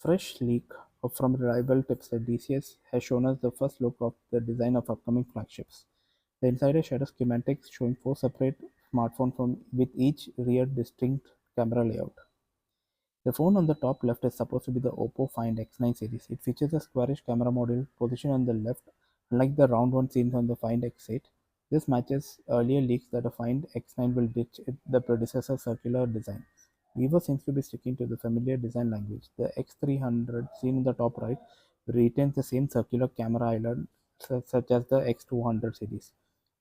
Fresh leak from rival tipster DCS has shown us the first look of the design of upcoming flagships. The insider shared schematics showing four separate smartphones with each rear distinct camera layout. The phone on the top left is supposed to be the Oppo Find X9 series. It features a squarish camera module positioned on the left, unlike the round one seen on the Find X8. This matches earlier leaks that the Find X9 will ditch the predecessor circular design. Vivo seems to be sticking to the familiar design language. The X300, seen in the top right, retains the same circular camera island such as the X200 series.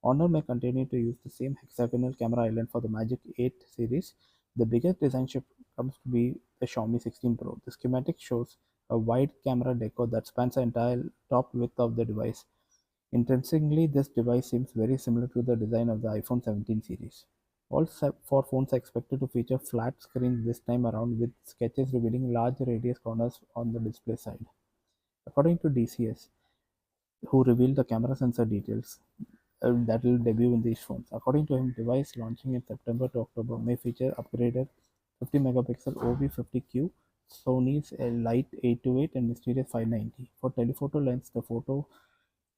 Honor may continue to use the same hexagonal camera island for the Magic 8 series. The biggest design shift comes to be the Xiaomi 16 Pro. The schematic shows a wide camera decor that spans the entire top width of the device. Interestingly, this device seems very similar to the design of the iPhone 17 series. All four phones are expected to feature flat screens this time around, with sketches revealing large radius corners on the display side. According to DCS, who revealed the camera sensor details that will debut in these phones. According to him, device launching in September to October may feature upgraded 50 megapixel OV50Q, Sony's Light 828 and Mysterious 590. For telephoto lens,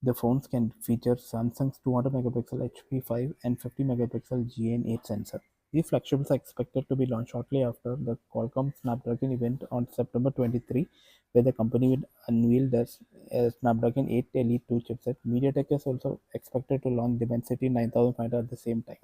the phones can feature Samsung's 200 megapixel HP5 and 50 megapixel GN8 sensor. These flagships are expected to be launched shortly after the Qualcomm Snapdragon event on September 23, where the company will unveil the Snapdragon 8 Elite 2 chipset. MediaTek is also expected to launch Dimensity 9500 at the same time.